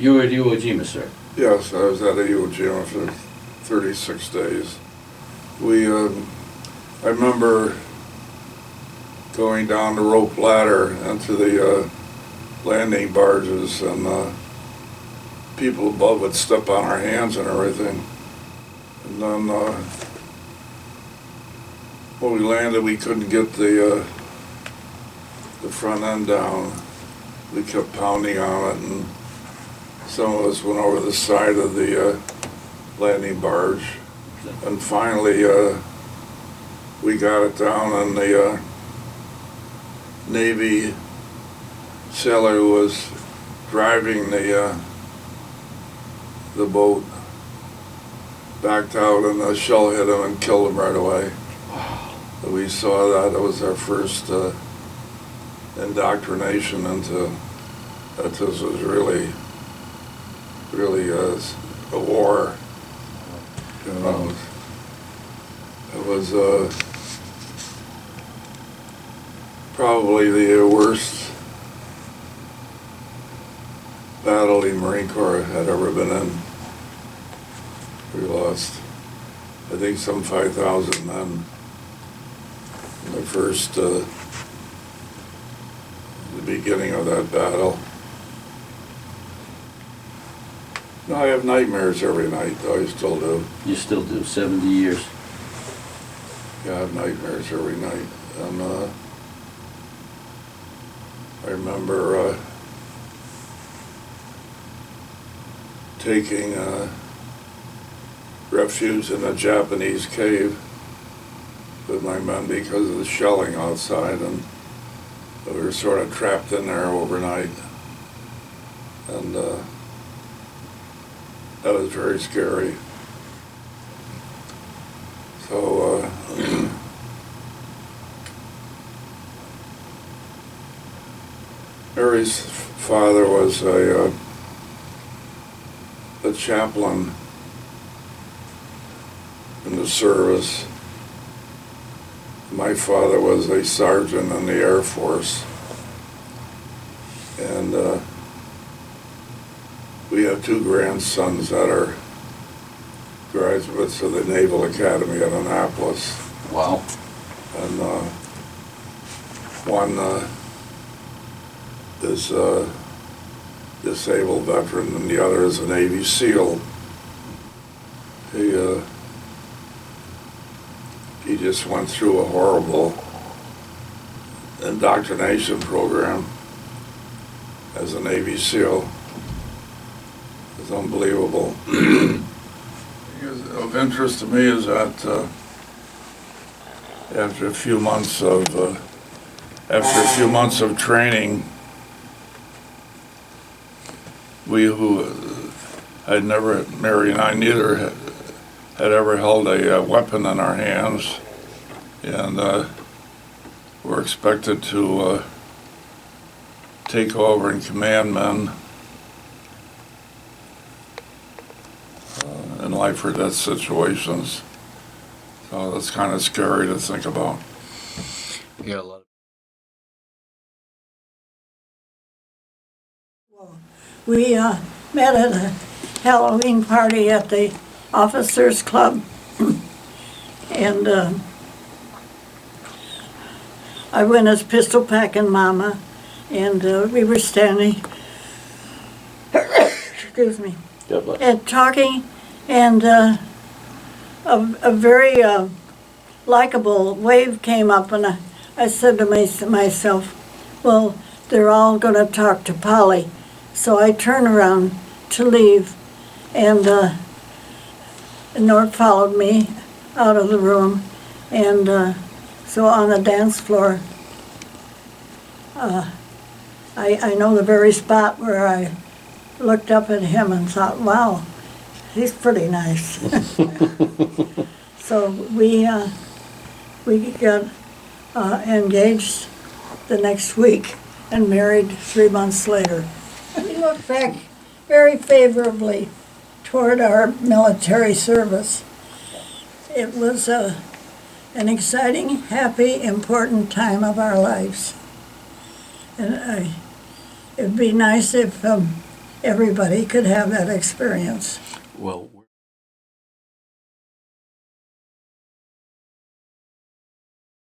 You were at Iwo Jima, sir? Yes, I was at Iwo Jima for 36 days. I remember going down the rope ladder into the landing barges, and people above would step on our hands and everything. And then when we landed, we couldn't get the front end down. We kept pounding on it, and some of us went over the side of the landing barge. And finally, we got it down, and the Navy sailor who was driving the boat backed out, and the shell hit him and killed him right away. Wow. We saw that. It was our first indoctrination into that this was really a war. You know, it was probably the worst battle the Marine Corps had ever been in. We lost, I think, some 5,000 men in the first, the beginning of that battle. No, I have nightmares every night, though. I still do. You still do, 70 years. Yeah, I have nightmares every night. And I remember taking refuge in a Japanese cave with my men because of the shelling outside, and we were sort of trapped in there overnight. And that was very scary. So Mary's father was a chaplain in the service. My father was a sergeant in the Air Force, and we have two grandsons that are graduates of the Naval Academy at Annapolis. Wow. And one is a disabled veteran, and the other is a Navy SEAL. He just went through a horrible indoctrination program as a Navy SEAL. It's unbelievable. Of interest to me is that after a few months of training, we who had never, Mary and I neither had ever held a weapon in our hands, and were expected to take over and command men in life or death situations. So that's kind of scary to think about. You got a lot. We met at a Halloween party at the Officers Club, and I went as pistol packing mama, and we were standing, excuse me, and talking, and a very likable wave came up, and I said to myself, well, they're all going to talk to Polly. So I turned around to leave, and Nort followed me out of the room, and so on the dance floor, I know the very spot where I looked up at him and thought, wow, he's pretty nice. So we got engaged the next week and married 3 months later. We look back very favorably toward our military service. It was an exciting, happy, important time of our lives. And it'd be nice if everybody could have that experience. Well,